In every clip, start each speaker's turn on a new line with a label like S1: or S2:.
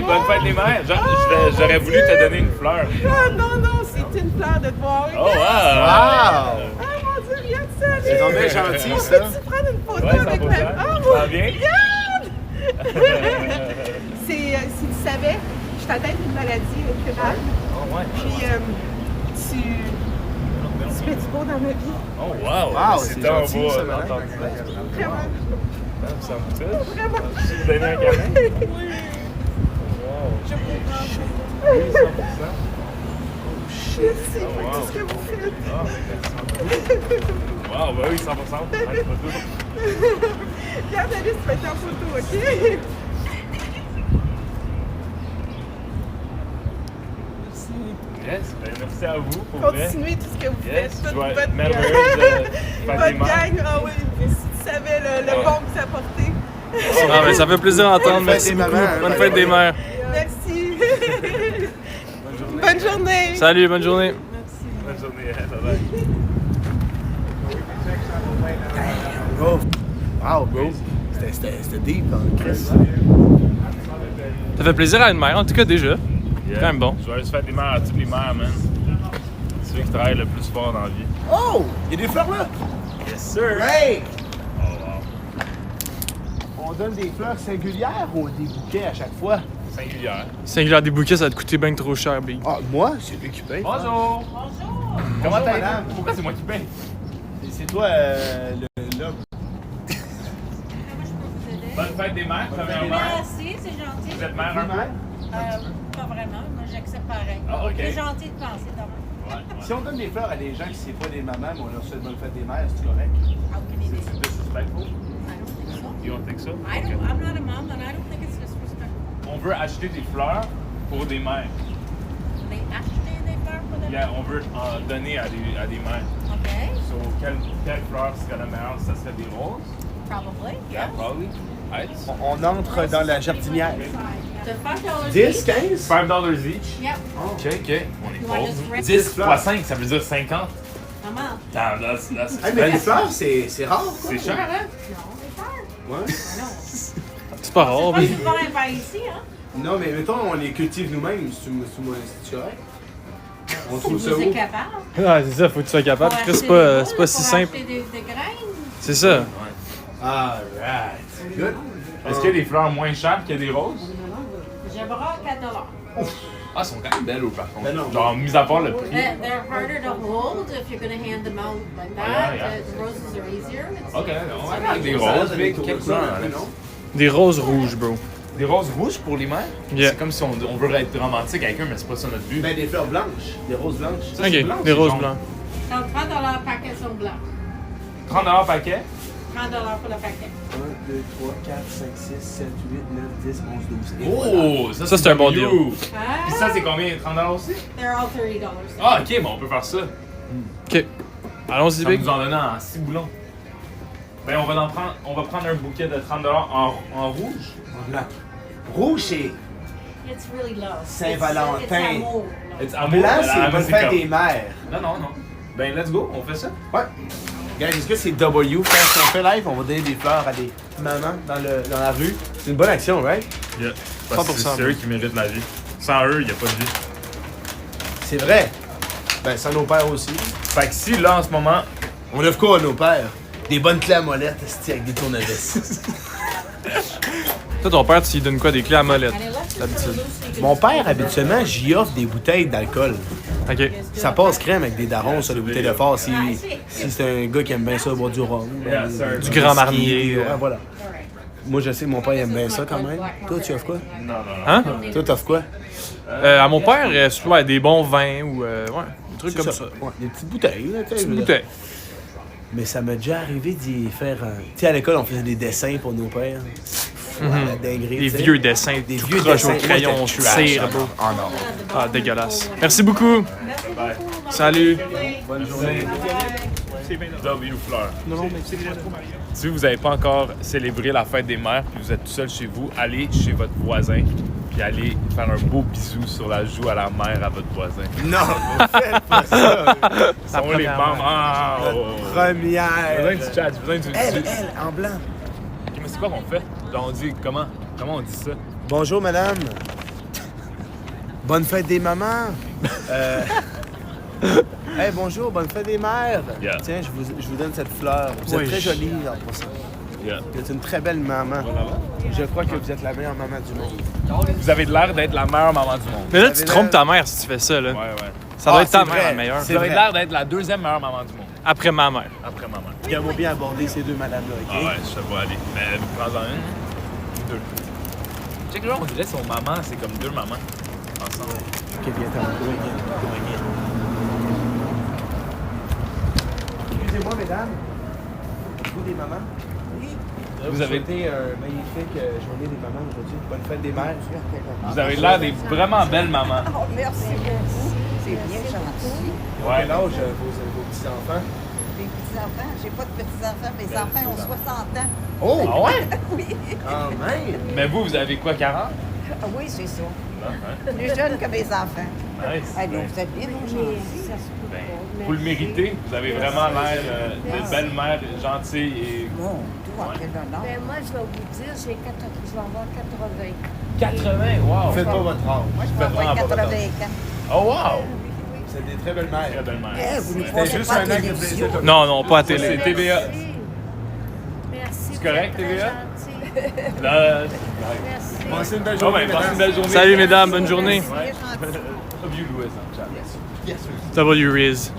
S1: bonne fête des mères. J'aurais voulu te donner une fleur.
S2: Ah non, c'est une fleur de te voir.
S1: Oh, wow!
S2: Ah mon Dieu, regarde ça.
S3: C'est donc bien gentil, ça.
S2: Peux-tu prendre une photo
S1: Ouais,
S2: avec
S1: 100%.
S2: ma... Ah
S1: Ça va
S2: mon
S1: bien?
S2: regarde! Si tu savais, je t'atteins d'une maladie incurable.
S1: Oh, ouais.
S2: Puis tu fais du beau dans ma vie.
S1: Oh, wow!
S3: Wow,
S1: c'est
S3: c'est
S1: tellement
S3: gentil,
S1: beau
S3: ça,
S1: d'entendre
S3: madame.
S1: ça.
S2: Vraiment.
S1: Ça me touche.
S2: Vraiment.
S1: Tu me donner un câlin? Wow!
S2: Je vous prends.
S1: Oui, 100%.
S2: Merci pour tout ce que vous faites.
S1: Ah, merci. Wow, bah oui, 100%.
S2: Regarde Alice, tu vas être en photo, OK?
S1: Yes, ben merci à vous pour vrai.
S2: Continuez tout ce que vous
S1: Yes,
S2: faites.
S1: je vais être
S2: Votre
S1: merveilleuse de fête
S2: votre
S1: des mères.
S2: gang, ah oui, mais si tu savais le bon que ça apportait.
S4: Ah, ben, ça fait plaisir d'entendre.
S3: Bonne fête
S4: Merci
S3: des
S4: beaucoup.
S3: mamans, hein.
S4: Bonne fête des mères.
S2: Merci. Bonne journée.
S4: Salut, bonne journée.
S1: Bonne journée. Bye-bye.
S3: Bro. Wow, bro. C'était deep, hein, Chris.
S4: Ça fait plaisir à une mère, en tout cas déjà.
S1: Yeah.
S4: Quand même bon.
S1: Joyeuse fête des mères à toutes les mères, man. C'est ceux qui travaillent le plus fort dans la vie.
S3: Oh! Il y a des fleurs là!
S1: Yes, sir!
S3: Hey!
S1: Oh, wow.
S3: On donne des fleurs singulières ou des bouquets à chaque fois?
S1: Singulière.
S4: Singulière des bouquets, ça va te coûter bien trop cher, Big.
S3: Ah, moi, c'est lui qui paye.
S1: Bonjour! Bonjour! Comment
S3: Bonjour,
S1: t'as
S3: madame.
S1: Pourquoi c'est moi qui paye?
S3: C'est toi, l'homme.
S1: Bonne fête des mères, premièrement.
S5: Merci, c'est gentil.
S1: Vous êtes mère un peu?
S5: Pas vraiment, moi j'accepte pareil.
S1: Ah, ok.
S5: C'est gentil de penser d'abord.
S1: Ouais.
S3: Si on donne des fleurs à des gens qui ne sont pas des mamans, mais on leur souhaite bonne fête des mères, c'est correct?
S5: How can you do
S1: C'est disrespectful?
S5: I don't think so.
S1: You don't think so?
S5: I'm not a mom and I don't think it's disrespectful.
S1: On veut acheter des fleurs pour des mères.
S5: They acheter des fleurs pour
S1: Yeah, on veut en donner à des mères.
S5: OK,
S1: So, quelle fleur serait la meilleure? Ça serait des roses?
S5: probably.
S1: Yeah, probably. Right?
S3: On entre dans la jardinière.
S5: The $5
S3: 10,
S5: each.
S3: 15?
S1: $5 each?
S5: Yep.
S1: OK, OK. On est
S5: You want
S1: pauvre.
S5: just rent-
S1: 10 fois 5, ça veut dire 50.
S5: Maman.
S1: Damn, that's
S3: Hey, mais les
S1: expensive.
S3: fleurs, c'est rare, quoi.
S1: C'est cher, hein?
S5: Non, c'est cher.
S3: Ouais.
S4: C'est pas rare,
S5: C'est pas
S4: Big.
S5: du vin par ici, hein?
S3: Non, mais mettons, on les cultive nous-mêmes, c'est correct? On
S5: Si
S3: trouve ça
S5: vous êtes
S3: où?
S5: capable.
S4: Ouais, c'est ça, faut que tu sois capable.
S5: Pour
S4: Chris,
S5: acheter
S4: c'est pas
S5: des
S4: si
S5: boules,
S4: simple.
S5: Pour acheter des graines.
S4: C'est ça.
S3: Alright. Good.
S1: Est-ce qu'il y a des fleurs moins chères qu'il y a des roses?
S5: J'aimerais $4.
S1: Ah, elles sont quand même belles, par contre.
S3: Ben non.
S1: Genre, mis à part le prix.
S5: They're harder to hold if you're going to hand them out like that.
S1: Yeah.
S5: The roses are easier. It's-
S1: Ok, on va prendre des roses. Mais quelle couleur?
S3: non?
S4: Des roses rouges, bro.
S1: Des roses rouges pour les mères?
S4: Yeah.
S1: C'est comme si on veut être romantique avec eux, mais c'est pas ça notre but.
S3: Ben, des fleurs blanches. Des roses blanches.
S1: Ça, c'est blanc,
S4: Ok,
S1: c'est
S4: des roses
S1: jaune.
S4: blancs.
S5: Donc, $30 paquet sont blancs.
S1: 30$ paquet?
S5: $30 pour le paquet.
S3: 1, 2, 3, 4, 5, 6, 7, 8, 9, 10, 11, 12. Et voilà.
S1: Oh!
S4: Ça, c'est un bon deal.
S1: you.
S5: Ah,
S1: Puis ça, c'est combien? 30$ aussi?
S5: they're all $30.
S1: Ah, ok, bon, on peut faire ça.
S4: Ok. Allons-y,
S1: Ça
S4: Big.
S1: nous en donnant en 6 boulons. Ben, on va prendre un bouquet de 30$ en rouge.
S3: En blanc. Rouge, c'est
S5: It's really low.
S3: Saint-Valentin.
S5: It's amour.
S1: It's amour,
S3: blanc,
S1: mais
S3: c'est
S1: la-
S3: bonne
S1: c'est
S3: fête
S1: comme-
S3: des mères.
S1: Non, non, non. Ben, let's go, on fait ça.
S3: Ouais. Guys, est-ce que c'est W? Quand on fait live, on va donner des fleurs à des mamans dans la rue. C'est une bonne action, right?
S1: Yeah. Parce que
S4: 100%.
S1: c'est eux qui méritent la vie. Sans eux, il n'y a pas de vie.
S3: C'est vrai. Ben, sans nos pères aussi.
S1: Fait que si, là, en ce moment,
S3: On offre quoi à nos pères? Des bonnes clés à molette, esti, avec des tournevis.
S4: Toi, ton père, tu lui donnes quoi? Des clés à molette.
S5: And it lets
S4: D'habitude.
S5: it loose so you can
S3: Mon
S5: just
S3: père,
S5: put it
S3: habituellement,
S5: around.
S3: j'y offre des bouteilles d'alcool.
S4: Ok.
S3: Ça passe crème avec des darons sur les bouteilles de fort si
S5: Ouais,
S3: c'est un gars qui aime bien ça, boire du rhum.
S1: Yeah, sir.
S4: Du Grand Marnier.
S3: Ouais, voilà.
S5: Alright.
S3: Moi, je sais que mon père aime bien ça quand même. Toi, tu offres quoi?
S1: non, non, non.
S4: Hein?
S3: Toi, t'offres quoi?
S4: À mon père, ouais, des bons vins ou ouais, des trucs comme ça.
S3: Ouais, des petites bouteilles. Là, tu sais,
S4: Petite
S3: je veux dire.
S4: bouteille.
S3: Mais ça m'est déjà arrivé d'y faire un... Tu sais, à l'école, on faisait des dessins pour nos pères. Ouais, la dinguerie,
S4: Des
S3: tu sais.
S4: vieux dessins,
S3: Des
S4: tout
S3: vieux
S4: croche au
S3: dessins.
S4: crayon,
S3: Moi, j'étais trash,
S4: cire,
S3: hein.
S4: bro.
S3: Ah non.
S4: Ah, dégueulasse. Merci beaucoup.
S1: Bye.
S4: Salut.
S1: Bonne journée. W Fleur. Si vous n'avez pas encore célébré la fête des mères puis vous êtes tout seul chez vous, allez chez votre voisin puis allez faire un beau bisou sur la joue à la mère à votre voisin.
S3: Non, faites pas ça.
S1: Ce sont les mamans.
S3: Première.
S1: Besoin du chat, besoin du...
S3: Elle, en blanc.
S1: Ok, mais c'est quoi qu'on fait? Genre, on dit comment on dit ça?
S3: Bonjour, madame. Bonne fête des mamans! Hey, bonjour, bonne fête des mères!
S1: Yeah.
S3: Tiens, je vous donne cette fleur. Vous êtes très jolie en passant.
S1: Yeah.
S3: Vous êtes une très belle maman. Je crois que vous êtes la meilleure maman du monde.
S1: Vous avez l'air d'être la meilleure maman du monde.
S4: Mais là,
S3: Vous
S4: tu
S3: avez
S4: trompes
S3: l'air-
S4: ta mère si tu fais ça, là.
S1: Ouais, ouais.
S4: Ça doit être ta
S3: c'est
S4: mère
S3: vrai.
S4: la meilleure.
S3: C'est
S1: Vous avez
S3: vrai.
S1: l'air d'être la deuxième meilleure maman du monde.
S4: Après ma mère.
S1: Après maman.
S3: Regarde-moi bien aborder ces deux madames-là, OK?
S1: Ah ouais, je sais pas aller. Mais prends-en une. Deux. Check là, on dirait son maman, c'est comme deux mamans. Ensemble.
S3: OK, viens, t'en Excusez-moi, mesdames. Vous des mamans? Oui.
S1: Vous avez-
S3: souhaitez une magnifique journée des mamans aujourd'hui. Bonne fête des mères.
S1: Vous avez l'air des vraiment belles mamans.
S6: Oh, merci beaucoup. C'est bien gentil.
S1: Ouais.
S3: Quel âge vos petits-enfants?
S6: Les petits-enfants, j'ai pas de petits-enfants. Mes enfants ont 60 ans.
S3: Oh!
S1: Ah ouais?
S6: Oui.
S3: Quand même!
S1: Mais vous avez quoi, 40?
S6: Ah oui, c'est ça.
S1: Non, hein?
S6: Plus jeune que mes enfants.
S1: Nice.
S6: Allez, vous êtes bien gentils.
S1: Ben, vous le méritez. Vous avez vraiment l'air de belle mère, gentille et...
S6: Bon, toi, quel honneur.
S7: Ben moi, je vais vous dire, je vais avoir 80.
S1: 80, wow!
S3: Faites pas votre âge.
S6: Moi, je vais
S1: vraiment
S6: avoir
S1: pas
S6: 80 ans.
S1: Oh, wow!
S3: Vous êtes des très belles mères.
S1: Très belle mère.
S6: Eh, vous ne
S3: C'était
S6: croyez
S3: juste
S6: pas
S3: un
S6: à la
S3: acte de
S6: télévision.
S3: plaisir.
S4: Non, non, pas à
S1: C'est
S4: télé.
S1: TVA.
S7: Merci.
S1: C'est correct,
S7: vous êtes
S1: TVA?
S7: très gentils.
S1: Merci.
S7: Merci.
S3: Passez une belle
S1: Oh,
S3: journée,
S1: ben, passe une belle journée.
S4: Salut, mesdames, bonne journée.
S1: Ouais.
S6: Très gentil.
S1: Love you, Louis, en chat.
S4: W Riz.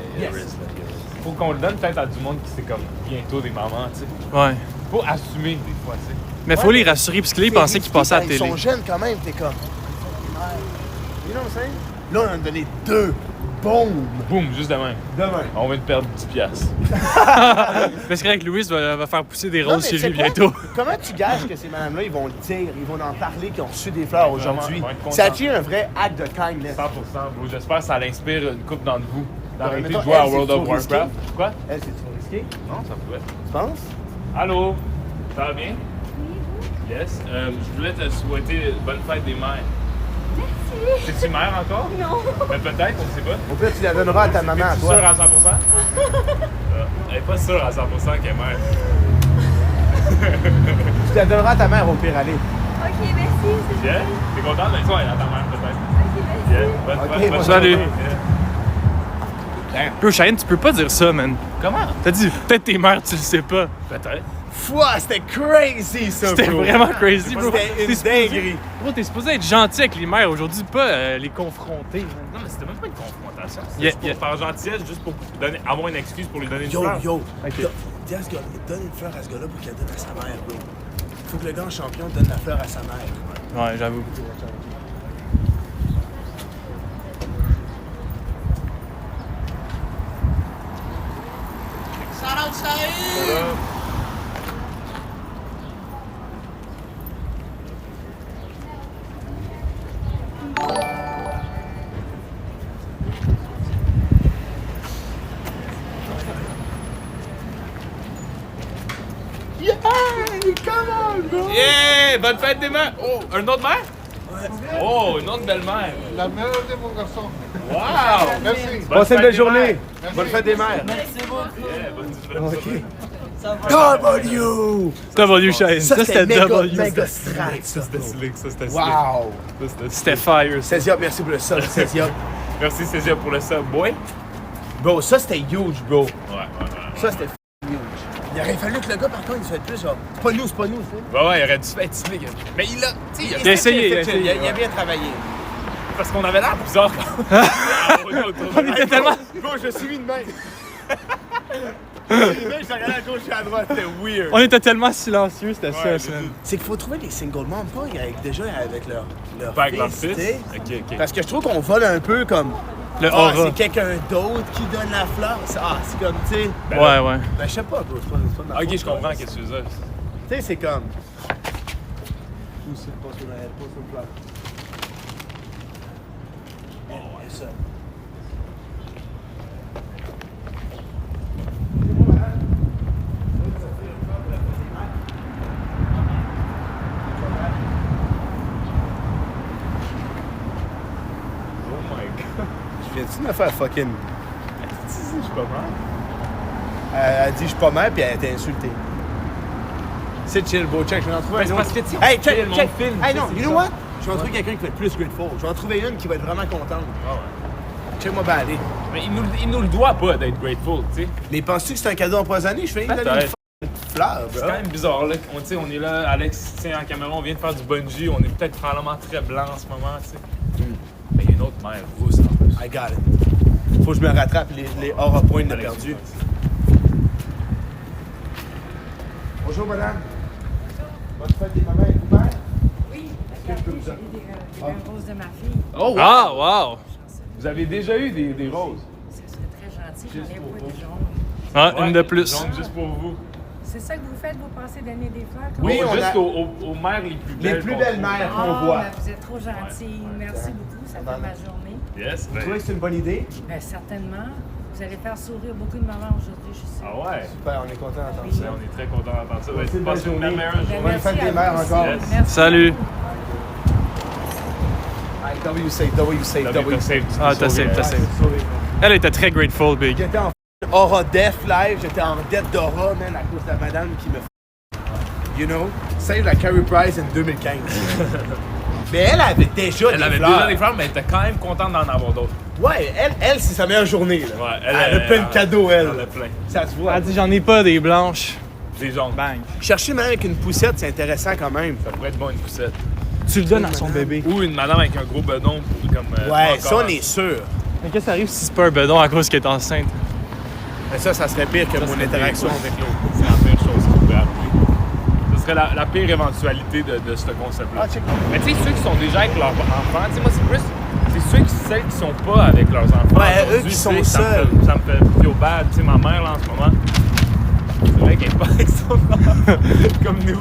S1: Faut qu'on le donne peut-être à du monde qui c'est comme bientôt des mamans, tu sais.
S4: Ouais.
S1: Faut assumer des fois, tu sais.
S4: Mais faut les rassurer, parce que là, ils pensaient qu'ils passaient à la
S3: Ils
S4: télé.
S3: sont jeunes quand même, t'es comme. You know what I'm saying? Là, on a donné 2 bombes
S1: Boum, juste de même.
S3: demain.
S1: On vient de perdre 10 piastres.
S4: Parce que là, avec Louis va faire pousser des
S3: Non,
S4: roses
S3: mais
S4: chez
S3: tu sais
S4: lui
S3: quoi?
S4: bientôt.
S3: Comment tu gages que ces madames-là, ils vont le dire, ils vont en parler, qu'ils ont reçu des fleurs aujourd'hui?
S1: ils vont être contents.
S3: C'est actually un vrai acte de kindness.
S1: 100%, bro. J'espère que ça l'inspire une couple d'entre vous d'arrêter
S3: mettons,
S1: de jouer à
S3: elle,
S1: World
S3: c'est
S1: of
S3: trop risqué.
S1: Warcraft. Quoi?
S3: Elle, c'est trop risqué,
S1: Non, ça pourrait.
S3: tu penses?
S1: Allô? Ça va bien? Yes. Je voulais te souhaiter bonne fête des mères. Merci. Es-tu mère encore? Non. Mais peut-être, on sait pas.
S3: Au pire, tu la donneras à ta maman, à
S1: Es-tu sûre
S3: toi.
S1: à 100%? Elle est pas sûre à 100% qu'elle est mère.
S3: Tu la donneras à ta mère, au pire, allez.
S7: OK, merci.
S1: Bien? T'es content d'être ça? Elle est à ta mère, peut-être. Bien. Bonne
S3: Ok,
S1: fête, bonne
S4: salut.
S1: journée.
S4: Peu, Shane, tu peux pas dire ça, man.
S1: Comment?
S4: T'as dit, peut-être tes mères, tu le sais pas.
S1: Peut-être.
S3: Fouah, c'était crazy, ça,
S4: C'était
S3: bro.
S4: vraiment crazy, bro.
S3: C'était une
S4: T'es supposé-
S3: dinguerie.
S4: Bro, t'es supposé être gentil avec les mères aujourd'hui, pas les confronter, man.
S1: Non, mais c'était même pas une confrontation. C'était
S4: Yeah,
S1: juste pour
S4: yeah.
S1: faire gentillesse, juste pour donner, avoir une excuse pour lui donner une
S3: Yo,
S1: fleur.
S3: yo, dis à ce gars, donne une fleur à ce gars-là pour qu'il la donne à sa mère, bro. Faut que le gars en champion donne la fleur à sa mère.
S4: Ouais, j'avoue.
S3: Yeah, come on, bro.
S1: Yeah! Bonne fête des mères! Oh, un autre mère? Oh, une autre belle-mère!
S8: La meilleure de mon garçon.
S1: Wow!
S8: Merci.
S3: Passez une belle
S1: des
S3: journée.
S1: mères.
S3: Bonne fête des mères.
S1: Yeah, bonne journée.
S3: W!
S4: W, Shane. Ça, c'était
S3: méga,
S4: W.
S3: méga strat, ça.
S1: C'était slick, ça, c'était slick.
S3: Wow!
S1: Ça, c'était
S4: C'était fire, ça.
S3: Césia, merci pour le sub, Césia.
S1: Merci, Césia, pour le subway.
S3: Bro, ça c'était huge, bro.
S1: Ouais.
S3: Ça c'était huge. Il aurait fallu que le gars, par contre, il se fait plus genre. C'est pas nous, tu sais.
S1: Ouais, il aurait dû être slick. Mais il a, tu sais,
S4: Il a essayé, il a
S3: Il
S4: essayé.
S3: a bien travaillé.
S1: parce qu'on avait l'air bizarre.
S4: On était tellement...
S3: Bro, je suis mis de même. Je regardais à gauche et à droite, c'était weird.
S4: On était tellement silencieux, c'était ça, man.
S3: C'est qu'il faut trouver des single moms, pas déjà avec leur
S1: Pas avec leur
S3: fils,
S1: fils?
S3: tu sais.
S1: Ok.
S3: Parce que je trouve qu'on vole un peu comme.
S4: Le
S3: Ah,
S4: aura.
S3: c'est quelqu'un d'autre qui donne la fleur. C'est comme, tu sais.
S4: Ouais, ouais.
S3: Ben, je sais pas, bro. C'est pas de ma
S1: Ok,
S3: faute,
S1: je comprends
S3: ça.
S1: qu'est-ce que tu veux dire.
S3: Tu sais, c'est comme. Où c'est pas sur la fleur? Oh, ouais, ça.
S1: Oh my god.
S3: Je viens-tu de me faire fucking.
S1: Je suis pas mal.
S3: Elle a dit je suis pas mal, puis elle a été insultée. C'est chill, bro. Check, je vais en trouver
S1: Ben,
S3: un
S1: c'est
S3: autre.
S1: parce que, tu sais,
S3: Hey,
S1: on
S3: check,
S1: filme,
S3: check.
S1: on filme,
S3: Hey,
S1: tu
S3: non,
S1: sais,
S3: you
S1: c'est
S3: know
S1: ça.
S3: what? Je vais en trouver quelqu'un qui va être plus grateful. Je vais en trouver une qui va être vraiment contente.
S1: Ah ouais.
S3: Check-moi baler.
S1: Mais il nous le doit pas d'être grateful, tu sais.
S3: Mais penses-tu que c'est un cadeau empoisonné? Je fais une
S1: Peut-être.
S3: fleur,
S1: C'est
S3: bro.
S1: quand même bizarre, là. On est là, Alex tient en caméra, on vient de faire du bungee, on est peut-être probablement très blanc en ce moment, tu sais. Mais il y a une autre mère rousse en plus.
S3: I got it. Faut que je me rattrape les aura points de
S1: Alex,
S3: perdu. Bonjour, madame. Bonne fête des mamans et du père.
S7: Oui,
S3: que je peux vous
S7: des belles roses de ma fille.
S1: Oh, wow.
S4: Ah, wow!
S1: Vous avez déjà eu des roses?
S7: Ça serait très gentil, j'en ai pas de jaune.
S4: Ah,
S1: Ouais,
S4: une de plus.
S1: jaune juste pour vous.
S7: C'est ça que vous faites, vous pensez donner des fleurs? comme
S3: Oui,
S7: ça?
S3: on
S1: juste
S3: a-
S1: aux mères les plus belles.
S3: Les plus
S1: qu'on
S3: belles
S1: trouve.
S3: mères qu'on
S7: Ah,
S3: voit.
S7: ben, vous êtes trop gentil. Merci beaucoup, ça fait ma journée.
S1: Yes,
S3: Vous trouvez que c'est une bonne idée?
S7: Ben, certainement. Vous allez faire sourire beaucoup de mamans aujourd'hui, je suis sûre.
S1: Ah ouais?
S3: Super, on est content d'entendre
S1: Ouais,
S3: ça.
S1: on est très content d'entendre ça.
S3: Ouais, c'est une
S1: Passez
S3: belle journée.
S1: meilleure
S7: Ben,
S1: journée.
S3: Bonne
S7: merci
S3: fête des
S7: à
S3: mères
S7: vous aussi.
S3: encore.
S1: Yes.
S7: Merci.
S4: Salut!
S3: W safe, W safe, W safe.
S4: Ah, t'as safe, t'as safe. Elle était très grateful, Big.
S3: J'étais en Aura Death live, j'étais en dette d'Aura, man, à cause de la madame qui me you know, save la Carey Price en 2015. Mais elle avait déjà
S1: Elle
S3: des
S1: avait
S3: fleurs.
S1: déjà des fleurs, mais elle était quand même contente d'en avoir d'autres.
S3: Ouais, elle c'est sa meilleure journée, là.
S1: Ouais,
S3: Elle a plein de cadeaux, elle.
S1: Elle en a plein.
S3: Ça se voit.
S4: Elle dit, j'en ai pas des blanches.
S1: Des jaunes.
S4: Bang.
S3: Chercher même avec une poussette, c'est intéressant quand même.
S1: Ça pourrait être bon une poussette.
S4: Tu le donnes à son bébé.
S1: Ou une madame avec un gros bedon pour comme.
S3: Ouais,
S1: pas
S3: ça
S1: encore.
S3: on est sûr.
S4: Mais qu'est-ce qui arrive si c'est pas un bedon à cause qu'elle est enceinte?
S3: Mais ça serait pire que
S1: Ça
S3: mon
S1: serait
S3: interaction
S1: pire.
S3: avec l'autre.
S1: C'est la pire chose qui pourrait arriver. Ce serait la pire éventualité de ce concept-là.
S3: Ah, check.
S1: Mais tu sais, ceux qui sont déjà avec leurs enfants, tu sais, moi, c'est plus. C'est celles qui sont pas avec leurs enfants.
S3: Ouais, eux
S1: aujourd'hui,
S3: qui sont
S1: tu sais,
S3: seuls.
S1: Ça me fait feel bad. Tu sais, ma mère, là, en ce moment, c'est vrai qu'elle est pas avec son enfant. Comme nous.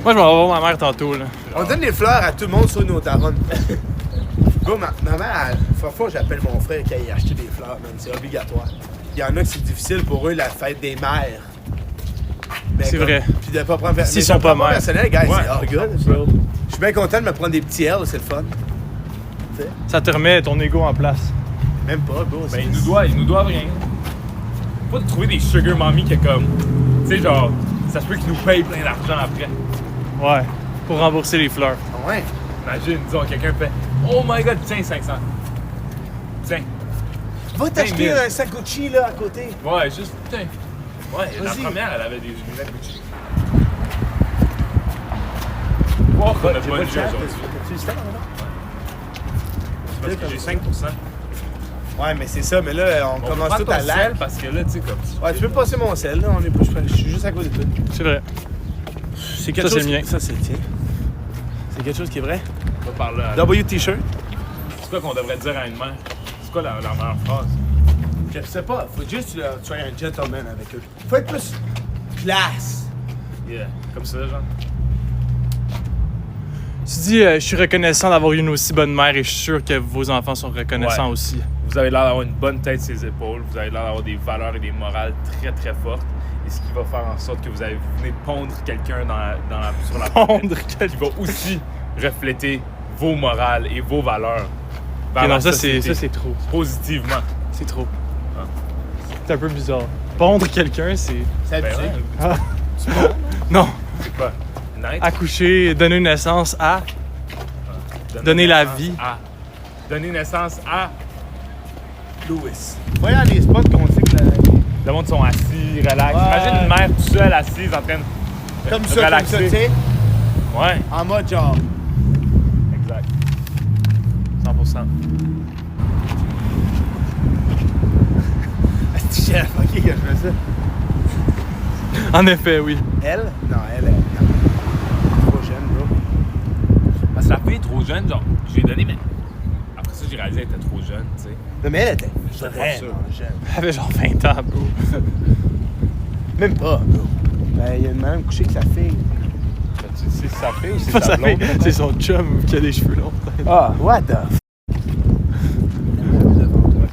S4: Moi, je vais voir ma mère tantôt, là.
S3: On donne des fleurs à tout le monde sur nos taronnes. Bro, ma mère, parfois j'appelle mon frère qui a acheté des fleurs, man. C'est obligatoire. Il y en a que c'est difficile pour eux, la fête des mères. Mais
S4: C'est
S3: comme-
S4: vrai.
S3: Puis de pas prendre
S4: S'ils sont pas mères.
S3: personnel, guys,
S1: Ouais.
S3: c'est all good. bro. Je suis bien content de me prendre des petits L, c'est le fun. Tu sais,
S4: Ça te remet ton ego en place.
S3: même pas, bro.
S1: Ben, ils nous doivent rien. Faut pas de trouver des sugar mommy qui est comme. Tu sais, genre, ça se peut qu'ils nous payent plein d'argent après.
S4: Ouais. Pour rembourser les fleurs.
S3: Ah ouais.
S1: Imagine, disons, quelqu'un fait Oh my god, tiens, 500. Tiens.
S3: Va t'acheter
S1: 000.
S3: un sac Gucci là à côté.
S1: Ouais, juste, putain. Ouais, la
S3: Vas-y.
S1: première, elle avait des lunettes Gucci. Voir qu'on a
S3: J'ai
S1: pas
S3: pas
S1: de
S3: de
S1: jeu
S3: chat.
S1: aujourd'hui.
S3: Tu le sais, non?
S1: C'est parce que j'ai 5%.
S3: Ouais, mais c'est ça, mais là, on
S1: On
S3: commence
S1: prend
S3: tout
S1: ton
S3: à
S1: sel
S3: lac.
S1: parce que là, tu sais, comme.
S3: Ouais, tu peux passer mon sel, là. On est pas, je suis juste à côté de toi.
S4: C'est vrai.
S3: C'est quelque
S4: Ça,
S3: chose.
S4: c'est le mien.
S3: Ça, c'est le tien. C'est quelque chose qui est vrai.
S1: On va parler à.
S3: W T-shirt.
S1: C'est quoi qu'on devrait dire à une mère? C'est quoi la meilleure phrase?
S3: Je sais pas, faut juste que tu sois un gentleman avec eux. Faut être plus classe.
S1: Yeah. Comme ça, genre.
S4: Tu dis, je suis reconnaissant d'avoir eu une aussi bonne mère et je suis sûr que vos enfants sont reconnaissants
S1: Ouais.
S4: aussi.
S1: Vous avez l'air d'avoir une bonne tête sur les épaules. Vous avez l'air d'avoir des valeurs et des morales très, très fortes. Et ce qui va faire en sorte que vous allez venir pondre quelqu'un sur la
S4: Pondre
S1: planète
S4: quelqu'un.
S1: qui va aussi refléter vos morales et vos valeurs vers
S4: Ok,
S1: la
S4: non, ça c'est
S1: société,
S4: trop.
S1: positivement.
S4: C'est trop.
S1: Ah.
S4: C'est un peu bizarre. Pondre quelqu'un, c'est.
S3: C'est
S1: Ben
S3: abusé.
S1: ouais,
S4: Ah. Non.
S1: c'est quoi? Naître,
S4: Accoucher, donner naissance à. donner la
S1: naissance
S4: vie.
S1: à. Donner naissance à.
S3: Louis. Voyons les spots qu'on sait que
S1: Le monde sont assis, relax.
S3: Ouais.
S1: Imagine une mère toute seule assise en train de
S3: comme
S1: de
S3: ça,
S1: relaxer.
S3: tu sais,
S1: Ouais,
S3: en mode genre.
S1: exact. 100%.
S3: J'ai remarqué que je fais ça.
S4: En effet, oui.
S3: Elle? Non, elle est trop jeune, bro.
S1: Parce que la fille est trop jeune, genre, j'ai donné, mais après ça, j'ai réalisé qu'elle était trop jeune, tu sais.
S3: Non, mais elle était
S1: pas
S3: vraiment
S1: sûr.
S3: jeune.
S4: Elle avait genre 20 ans, bro.
S3: Même pas, bro. Ben, il y a une madame couchée avec sa fille.
S1: C'est sa fille ou c'est
S4: Pas
S1: sa
S4: sa fille,
S1: blonde?
S4: c'est son chum qui a des cheveux longs.
S3: Ah, what the f...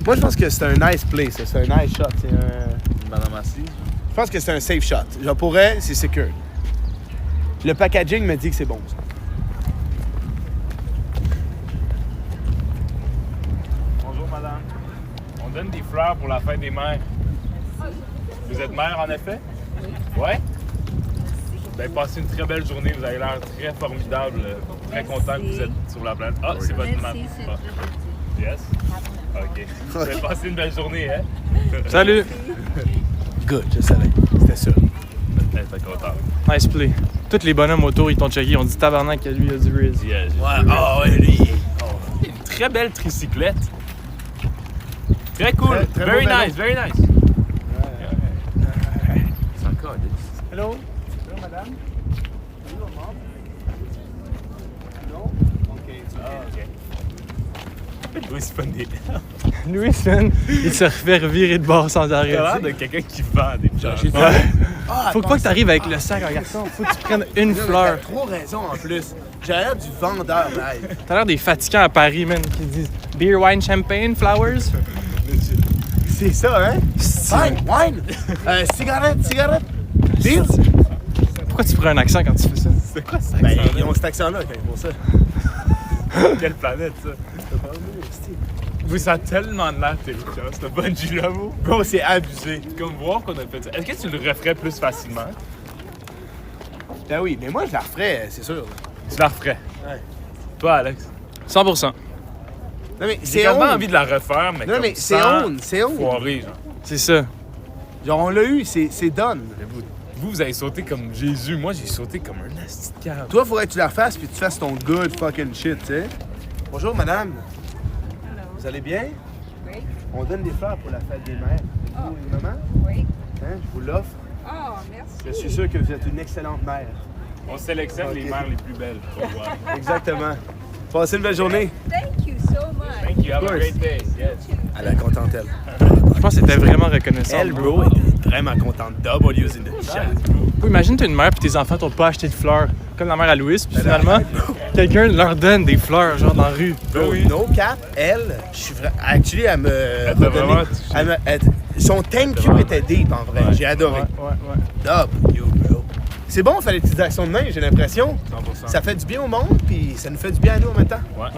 S3: Moi, je pense que c'est un nice play, ça. C'est un nice shot. C'est un...
S1: Madame assise.
S3: Je pense que c'est un safe shot. Genre, pour elle, c'est secure. Le packaging me dit que c'est bon, ça.
S1: Bonjour, madame. On donne des fleurs pour la fête des mères. Vous êtes mère, en effet? Oui. Ouais? Vous avez passé une très belle journée. Vous avez l'air très formidable. Très content que vous êtes sur la planète. Ah, c'est votre maman.
S7: Merci, c'est très gentil.
S1: Yes? OK. Vous avez passé une belle journée, hein?
S4: Salut!
S3: Good, je savais. C'était sûr.
S1: T'es content.
S4: Nice play. Tous les bonhommes autour, ils t'ont checké. Ils ont dit tabarnak que lui, il a du Riz.
S1: Yeah, j'ai
S3: Ouais, ah ouais, lui.
S1: une très belle tricyclette. Très cool.
S3: Très, très
S1: very
S3: beau vélo.
S1: nice, very nice. C'est encore
S3: Hello. Hello, madame. Non? OK.
S1: Louis Funny.
S4: Louis, man, il se refait revirer de bord sans arrêt.
S1: T'as l'air de quelqu'un qui vend des fleurs.
S4: Ouais.
S3: Ah,
S4: Faut pas que t'arrives avec le sac en garçon. Faut que tu prennes une
S3: T'as
S4: fleur.
S3: trop raison en plus. J'ai l'air du vendeur, live.
S4: T'as l'air des fatigants à Paris, man, qui disent beer, wine, champagne, flowers.
S3: C'est ça, hein? Wine! Cigarette! Beer?
S4: Pourquoi tu prends un accent quand tu fais ça?
S1: C'est quoi ça?
S3: Ben, ils ont cet accent-là quand ils font ça.
S1: Quelle planète, ça? Vous, ça a tellement de l'air terrifiant, ce bungee-là, vous.
S3: Bro, c'est abusé.
S1: Comme voir qu'on a fait ça. Est-ce que tu le referais plus facilement?
S3: Ben oui, mais moi, je la referais, c'est sûr.
S1: Tu la referais?
S3: Ouais.
S1: Toi, Alex?
S4: 100%.
S3: Non, mais
S1: J'ai
S3: c'est
S1: tellement
S3: honte.
S1: envie de la refaire, mais
S3: Non,
S1: comme
S3: mais c'est
S1: sans
S3: honte, c'est honte.
S1: foirer, genre.
S4: C'est ça.
S3: Genre, on l'a eu, c'est done.
S1: Mais vous avez sauté comme Jésus. Moi, j'ai sauté comme un asti de cave.
S3: Toi, faudrait que tu la refasses puis tu fasses ton good fucking shit, tu sais. Bonjour, madame. Vous allez bien?
S7: Oui.
S3: On donne des fleurs pour la fête des mères. Vous, maman?
S7: Oui.
S3: Hein, je vous l'offre.
S7: Oh, merci.
S3: Je suis sûr que vous êtes une excellente mère.
S1: On sélectionne les mères les plus belles pour voir.
S3: Exactement. Passez une belle journée.
S7: Thank you so much.
S1: Thank you. Have a great day. Yes.
S3: Elle est contente, elle.
S4: Je pense que c'était vraiment reconnaissant.
S3: Elle, bro, était vraiment contente. W's in the chat.
S4: Imagine, t'as une mère et tes enfants t'ont pas acheté de fleurs. Comme la mère à Louis, puis finalement, quelqu'un leur donne des fleurs, genre dans la rue.
S3: Bro, no cap, elle, je suis vraiment. Actually, elle me.
S1: Elle t'a vraiment touché.
S3: Son thank you était deep en vrai. J'ai adoré. W, bro. C'est bon, on fait des petites actions de main, j'ai l'impression.
S1: 100%.
S3: Ça fait du bien au monde, puis ça nous fait du bien à nous en même temps.
S1: Ouais.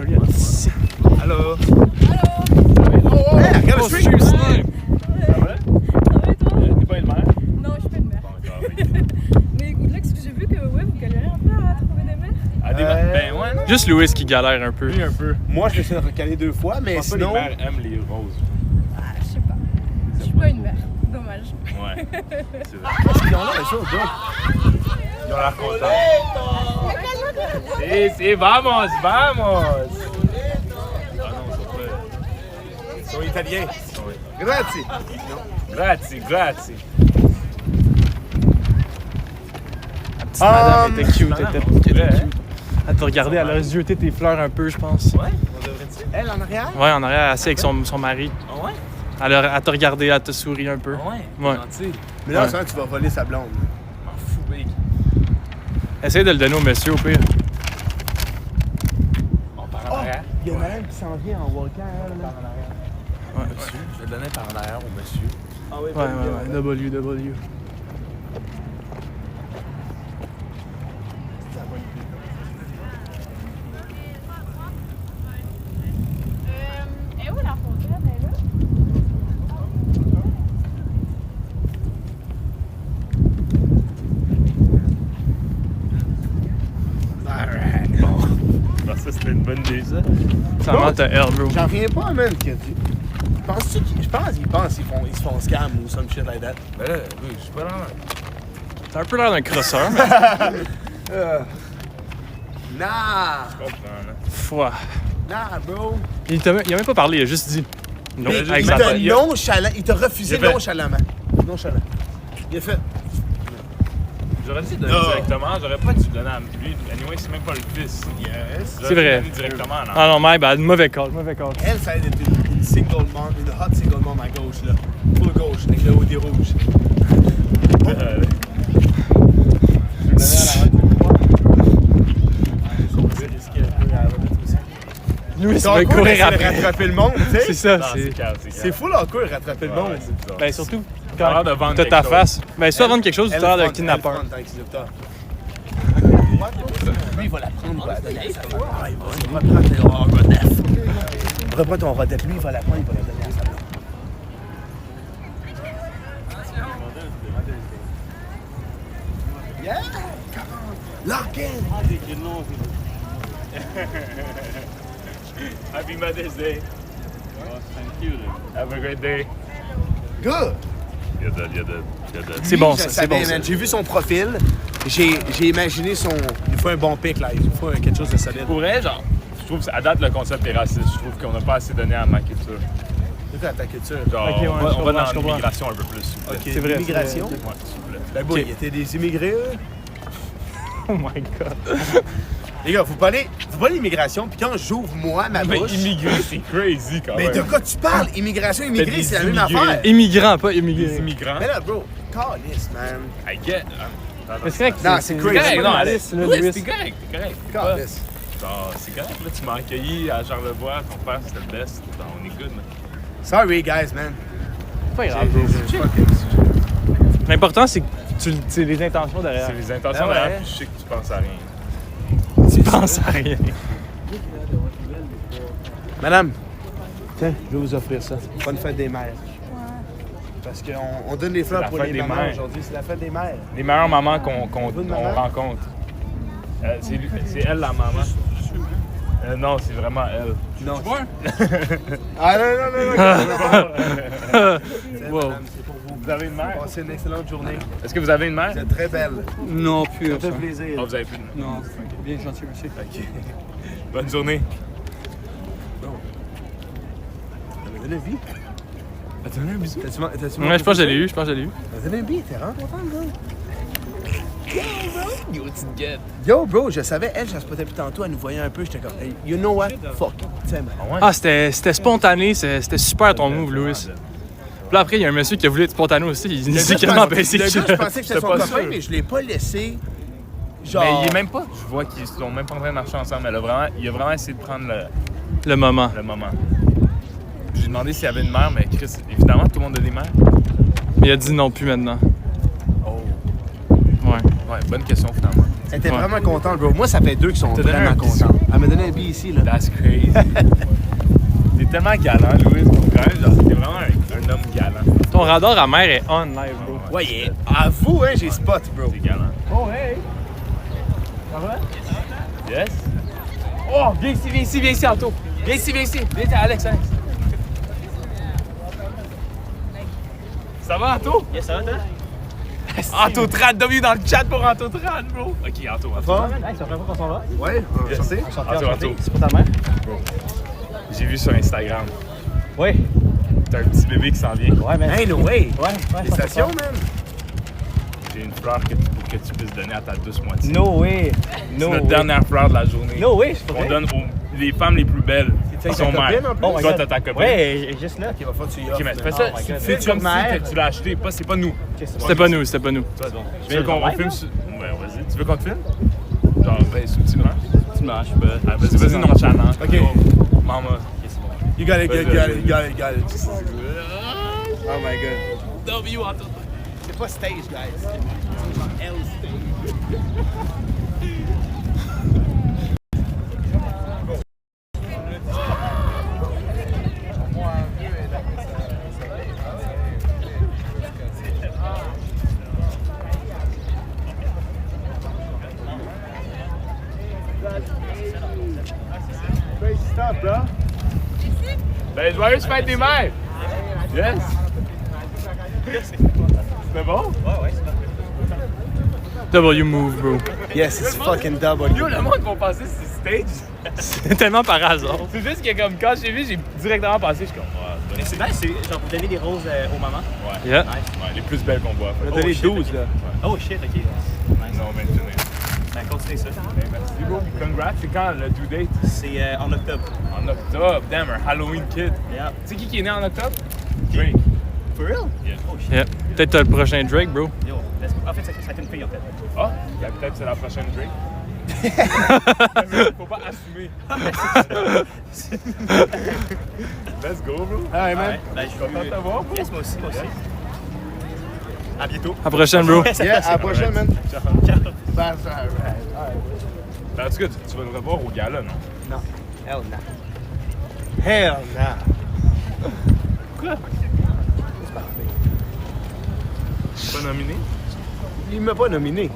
S3: Allô?
S7: Allô?
S3: Hey, regarde le stream!
S1: Ça va?
S7: Ça va et toi?
S1: T'es pas une mère?
S7: Non, je suis pas une mère.
S1: Bon, d'accord.
S7: Mais écoute, là, que j'ai vu que ouais, vous galérez un peu à trouver des mères.
S1: Ah, des mères? Ben ouais, non?
S4: Juste Louis qui galère un peu.
S1: Oui, un peu.
S3: Moi, je me suis recalé 2 fois,
S1: Je
S3: mais
S1: pense pas
S3: sinon.
S1: que les mères aiment les roses.
S7: Ah, je sais pas. Je suis pas une mère. Dommage.
S1: Ouais. C'est vrai.
S3: Qu'est-ce qu'ils ont là, les autres, bro?
S1: Ils ont l'air contents. Si, vamos, vamos! Ah non,
S3: Ils sont italiens.
S1: Oui.
S3: Grazie.
S1: Grazie, grazie.
S4: La petite madame était cute,
S1: madame,
S4: elle
S1: on
S4: était
S1: dirait,
S4: cute. Elle t'a regardé, elle a zioté tes fleurs un peu, je pense.
S1: Ouais? On devrait-tu?
S3: Elle en arrière?
S4: Ouais, en arrière, assis avec son mari.
S1: Ah ouais?
S4: Elle t'a regardé, elle t'a souri un peu.
S1: Ah ouais?
S4: Ouais.
S1: Gentil.
S3: Mais là,
S4: Ouais.
S3: tu vas voler sa blonde.
S1: M'en fous, big.
S4: Essaye de le donner au monsieur, au pire.
S1: On part en arrière.
S3: Il y a une madame qui s'en vient en walkant, elle, là.
S4: Ouais,
S1: Je vais le donner par en arrière au monsieur.
S3: Ah oui,
S4: ouais. W.
S7: Et où la fontaine? Elle est là?
S1: Ah, ça, c'était une bonne idée, ça.
S4: Ça ment à elle, bro.
S3: J'en reviens pas, man. Penses-tu qu'ils. Je pense qu'ils se font scam ou some shit like that.
S1: Ben là, oui, je suis pas là.
S4: T'as un peu l'air d'un crosseur, mais.
S3: Nah!
S1: Je comprends, là.
S4: Foi.
S3: Nah, bro!
S4: Il a même pas parlé, il a juste dit. Non,
S3: Mais
S4: avec
S3: il
S4: sa
S3: t'a
S4: tête.
S3: nonchalant. Il t'a refusé
S1: Il a fait-
S3: nonchalamment. Nonchalant. Il a fait.
S1: J'aurais dû donner
S3: Ah.
S1: directement, j'aurais pas dû donner à lui. Anyway, c'est même pas le fils.
S3: Yes.
S1: J'aurais
S4: C'est
S1: dû
S4: vrai.
S1: donner directement à
S4: Ah non, my bad, mauvais call.
S3: Elle, ça aide d'être une single mom, une hot single mom à gauche, là. Full gauche, avec le haut des rouges.
S4: Louis,
S3: C'est
S4: il va
S3: encore
S4: courir
S3: d'essayer de
S4: après.
S3: rattraper le monde, tu
S4: C'est
S3: sais.
S4: ça,
S1: Non,
S4: c'est.
S1: calme,
S3: C'est fou, là, encore, rattraper le monde.
S1: Ouais, c'est bizarre.
S4: Ben surtout
S1: T'as l'air
S4: quand
S1: de vendre
S4: t'as ta
S1: quelque
S4: face. Ben soit vendre quelque chose ou
S3: Elle
S4: t'as l'air
S3: front,
S4: d'un kidnappeur.
S3: elle front en tant qu'inquisiteur. Lui, il va la prendre, il va la donner à sa femme. Ah, il va reprendre ton rodef. Reprends ton rodef. Lui, il va la prendre, il va la donner à sa femme. Yeah! Lock in!
S1: Happy Mother's Day.
S8: Thank you.
S1: Have a great day.
S3: Good!
S1: You're dead.
S4: C'est bon,
S3: Lui, je
S4: ça, c'est
S3: savais,
S4: bon, ça.
S3: man. J'ai vu son profil. J'ai imaginé son... Il faut un bon pic, là. Il faut quelque chose de solide.
S1: Pour vrai, genre, je trouve à date le concept est raciste. Je trouve qu'on n'a pas assez donné à ma culture.
S3: C'est quoi ta culture?
S1: Genre,
S4: Ok, ouais,
S1: on
S4: je
S1: va
S4: comprends,
S1: dans
S4: je comprends.
S1: l'immigration un peu plus, s'il vous plaît.
S3: Ok,
S4: C'est vrai,
S3: l'immigration?
S4: c'est
S1: Ouais, s'il vous plaît.
S3: Ben bon,
S4: Ok.
S3: il était des immigrés, eux.
S4: Oh my god.
S3: Les gars, faut pas l'immigration, puis quand j'ouvre moi ma
S1: Mais
S3: bouche...
S1: immigrer, c'est crazy quand
S3: Mais
S1: même.
S3: de quoi tu parles? Immigration, immigré,
S1: des
S3: c'est la même
S1: immigrés.
S3: affaire.
S4: Immigrant, pas
S1: Des
S4: immigré.
S1: immigrants.
S3: Mais là, bro, calice, man.
S1: I get.
S4: Mais c'est correct.
S3: Non, c'est crazy.
S1: correct, non,
S4: Louis,
S1: allez.
S4: là,
S1: Oui,
S4: Louis.
S1: c'est correct, c'est correct.
S3: Calice.
S1: Genre, c'est correct, là, tu m'as accueilli à Charlevoix, ton père c'était le best. Genre, on est good, man.
S3: Sorry, guys, man.
S4: C'est pas grave, bro. L'important, c'est que c'est les intentions derrière.
S1: C'est les intentions
S3: Ah ouais.
S1: derrière, puis je sais que tu penses à rien.
S4: Tu penses à rien.
S3: Madame, tiens, je vais vous offrir ça. Bonne fête des mères. Parce qu'on donne des fleurs
S1: la
S3: pour
S1: fête
S3: les
S1: des
S3: mamans
S1: mères.
S3: aujourd'hui. C'est la fête des mères.
S1: Les meilleures mamans qu'on
S3: Bonne maman.
S1: rencontre. C'est elle la maman. Non, c'est vraiment elle.
S3: Non. Ah non, non, non, non.
S4: Wow.
S3: C'est pour vous.
S1: Vous avez une mère?
S3: Passez une excellente journée.
S1: Est-ce que vous avez une mère?
S3: Vous êtes très belle.
S8: Non, plus.
S3: Ça fait plaisir.
S1: Oh, vous avez plus de mère.
S8: Non, bien gentil, merci.
S1: Ok. Bonne journée.
S3: Elle m'a donné un billet.
S1: Elle t'a donné un bisou?
S4: Ouais, je pense que je l'ai eu,
S3: Elle m'a donné un billet, t'es vraiment content, bro?
S1: Yo, petite guette.
S3: Yo, bro, je savais, elle, je la spotais plus tantôt, elle nous voyait un peu, j'étais comme, hey, you know what? Fuck. Tiens, man.
S4: Ah, c'était spontané, c'était super ton move, Louis. Puis là, après, il y a un monsieur qui a voulu être spontané aussi. Il s'est carrément baissé
S3: Le
S4: le
S3: gars, je pensais que c'était son
S1: pas
S3: copain,
S1: sûr.
S3: mais je l'ai pas laissé. Genre.
S1: Mais il est même pas. Je vois qu'ils sont même pas en train de marcher ensemble. Il a vraiment essayé de prendre
S4: le moment.
S1: le moment. J'ai demandé s'il y avait une mère, mais Chris, évidemment, tout le monde a des mères.
S4: Mais il a dit non plus maintenant.
S1: Oh.
S4: Ouais.
S1: Ouais, bonne question finalement.
S3: Elle était
S4: Ouais.
S3: vraiment contente, bro. Moi, ça fait deux qui sont
S1: T'as donné
S3: vraiment
S1: un bisou.
S3: contents. Elle m'a donné un billet ici, là.
S1: That's crazy. T'es tellement galant, Louis. Quand même, genre, t'es vraiment un homme galant.
S4: Ton radar à mer est on live, bro.
S3: Ouais, yeah. Avoue, hein, j'ai spot, bro.
S1: T'es galant.
S3: Oh, hey.
S1: Yes?
S4: Oh, viens ici, Anto. Viens ici. Viens, Alex.
S1: Ça va, Anto?
S8: Yes, ça va, toi?
S1: Anto Tran, W dans le chat pour Anto Tran, bro. Ok, Anto.
S3: Fort?
S8: Hey, ça fait pas qu'on s'en va?
S3: Ouais, enchanté.
S1: Anto.
S8: C'est pas ta mère?
S1: J'ai vu sur Instagram.
S8: Oui.
S1: T'as un petit bébé qui s'en vient.
S8: Ouais, mais.
S3: Hey, no way.
S8: Ouais,
S3: Félicitations, man.
S1: J'ai une fleur pour que tu puisses donner à ta douce moitié.
S8: No way.
S1: C'est
S8: No
S1: notre
S8: way.
S1: dernière fleur de la journée.
S8: No way, c'est
S1: On
S8: vrai.
S1: donne les femmes les plus belles.
S3: avec
S1: Son
S3: ta
S1: mère.
S3: copine, en plus?
S8: Oh my
S1: Toi,
S8: God.
S1: t'as ta copine.
S8: Ouais, elle est juste là.
S3: Ok, va falloir que tu y
S1: Ok,
S3: offres,
S1: mais
S3: man.
S1: fais ça.
S8: Oh my God.
S1: Fais
S3: Future
S1: comme
S3: mère.
S1: si tu l'as acheté. C'est pas nous.
S4: C'était pas nous, c'était pas nous.
S1: Toi, donc. Tu
S8: vais
S1: veux qu'on
S8: le live,
S1: filme
S8: là?
S1: sur... Ouais, vas-y. Tu veux qu'on te filme? Genre, ben, subtilement.
S8: Tu manges, je peux.
S1: Ah, vas-y, nonchalant.
S3: Ok.
S1: Maman.
S3: You got it,
S1: Vas-y,
S3: you got
S1: vas-y.
S3: it, you got it, you got it. Oh my god.
S1: W, Anto.
S3: C'est pas stage, guys. C'est L stage. Crazy stuff, bro.
S1: Ben, joyeuse fête des mères! Yes! C'était bon?
S4: W move, bro.
S3: Yes, it's fucking double.
S1: Yo, le monde va penser que c'est stage.
S4: C'est tellement par hasard.
S1: C'est juste que comme quand j'ai vu, j'ai directement pensé, je suis comme, ouais,
S8: Mais c'est nice, c'est genre pour donner des roses aux mamans.
S1: ouais.
S4: Yeah.
S8: Nice.
S1: Ouais, les plus belles qu'on voit.
S3: On a donné
S8: shit,
S3: 12, là.
S8: Oh shit, ok. Nice.
S1: Non, mais tenez.
S8: Ben, continuez ça.
S1: Ben, merci, bro. Congrats, c'est quand le due date?
S8: C'est en octobre.
S1: En octobre. Damn, un Halloween kid.
S8: Yeah.
S1: Tu sais qui est né en octobre? Drake.
S8: For real?
S1: Yeah.
S8: Oh shit.
S4: Yeah. Peut-être t'as le prochain Drake, bro.
S8: Yo, en fait, ça une fille en fait.
S1: Ah, ben, peut-être que c'est la prochaine Drake. Faut pas assumer. Let's go, bro.
S3: Alright, man.
S8: Ouais, ben, je suis
S1: Content de t'avoir, bro.
S8: Yes, moi aussi, moi aussi. À bientôt.
S4: À la prochaine, bro.
S3: Yeah, à la prochaine, man.
S1: Ciao.
S8: Ciao.
S3: Bye, alright.
S1: Ben, en tout cas, tu vas le revoir au gala, non?
S3: Non. Hell no. Hell no.
S1: Pourquoi? Pas nominé?
S3: Il m'a pas nominé.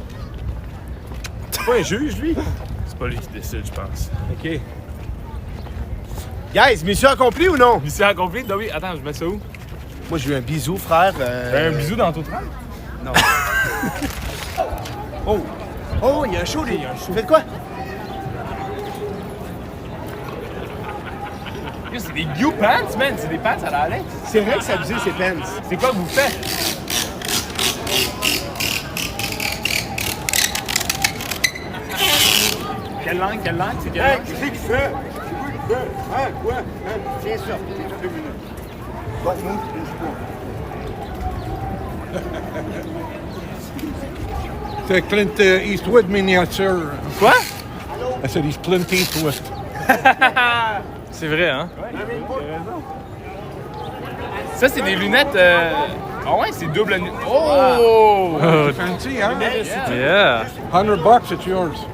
S3: C'est pas un juge, lui?
S1: C'est pas lui qui décide, je pense.
S3: OK. Guys, mission accomplie ou non?
S1: Mission accomplie? Ben oui, attends, je mets ça où?
S3: Moi, j'ai eu un bisou, frère.
S1: Un bisou dans ton train?
S3: Non. Oh! Oh, il y a un show, il y a un show. Faites quoi?
S1: Yo, c'est des new pants, man! C'est des pants à la Alex!
S3: C'est vrai que c'est abusé, ces pants.
S1: C'est quoi que vous faites? Quelle langue? Quelle langue? C'est quelle langue?
S3: Qu'est-ce que tu fais? Hein? Quoi? Tiens ça. 2 minutes. Bon, nous,
S9: C'est Clint Eastwood miniature.
S1: Quoi?
S9: I said he's Clint Eastwood.
S4: C'est vrai, hein?
S1: Ça, c'est des lunettes. Ah ouais, c'est double. Oh!
S9: Fancy, hein?
S4: Yeah!
S9: $100, it's yours.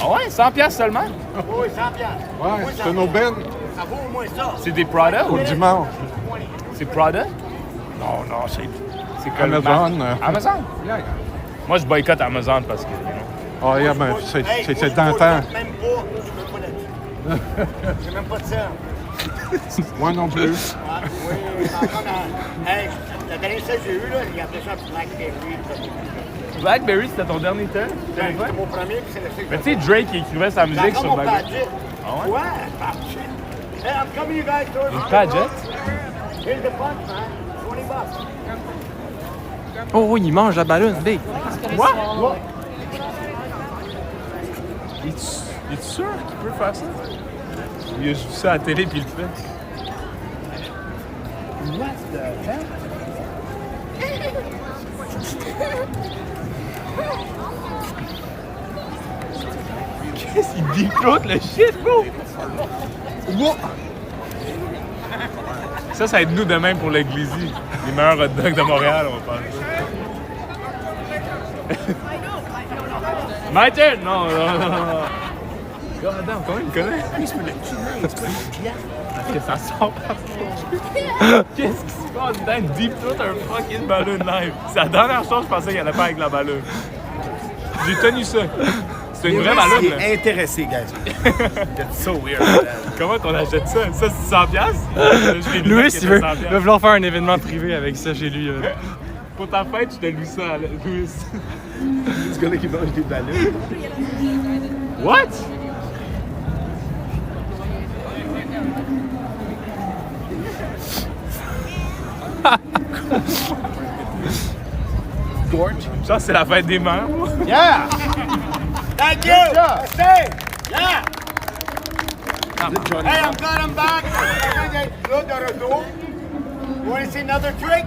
S1: Ah ouais, 100$ seulement?
S9: Ouais, c'est une aubaine
S1: C'est des Prada?
S9: pour dimanche.
S1: C'est Prada?
S9: Non, non, c'est
S1: C'est quelle
S9: Amazon.
S1: marque? Amazon?
S9: Yeah, yeah.
S1: Moi, je boycotte Amazon parce que.
S9: Ah, yeah, ben, c'est d'antan.
S10: Même pas, je veux pas là-dessus. J'ai même pas de ça.
S9: Moi non plus.
S10: Oui, hey, la dernière chose que j'ai eue, là, il a appelé ça Blackberry.
S1: Blackberry, c'était ton dernier tel?
S10: C'est mon premier, puis c'est le seul.
S1: Mais tu sais, Drake il écrivait sa musique sur Blackberry. Ah ouais?
S10: Ouais, Padgett. Hey, I'm coming, you guys.
S1: Une Padgett?
S10: Here's the punch, man. $20.
S4: Oh oui, il mange la ballonne, big.
S1: Quoi? Es-tu sûr qu'il peut faire ça? Il a vu ça à la télé puis il le fait. What the hell? Qu'est-ce qu'il déclote le shit, bro? Ça va être nous demain pour le Glizy. Les meilleurs hot dogs de Montréal, on va faire ça. My turn! Non, non, non, non. God damn, comment il me connaît? Parce que ça sort partout. Qu'est-ce qui se passe dedans? Deep tout un fucking ballon live. C'est la dernière chose que je pensais qu'il allait faire avec la ballon. J'ai tenu ça. C'est une vraie ballon, là.
S3: Il est intéressé, guys.
S1: That's so weird. Comment qu'on achète ça? Ça, c'est 100$?
S4: Louis, il veut vouloir faire un événement privé avec ça chez lui.
S1: Pour ta fête, je t'ai lu ça, Louis.
S3: Ce gars-là qui mange des ballons.
S1: What?
S3: Gorge.
S1: Ça, c'est la fête des mères, moi.
S3: Yeah!
S10: Thank you! Stay! Yeah! Hey, I'm glad I'm back. Là, de retour. You want to see another trick?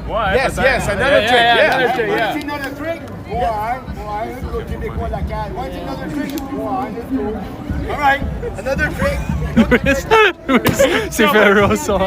S1: Ouais,
S3: Yes,
S1: peut-être.
S3: yes, another trick, yeah.
S1: Another trick,
S10: You want
S1: yeah.
S10: to see another trick? Ouais, le Québécois local. Want to see another trick? Ouais, let's go. All right, another trick.
S4: Louis, c'est fait rose son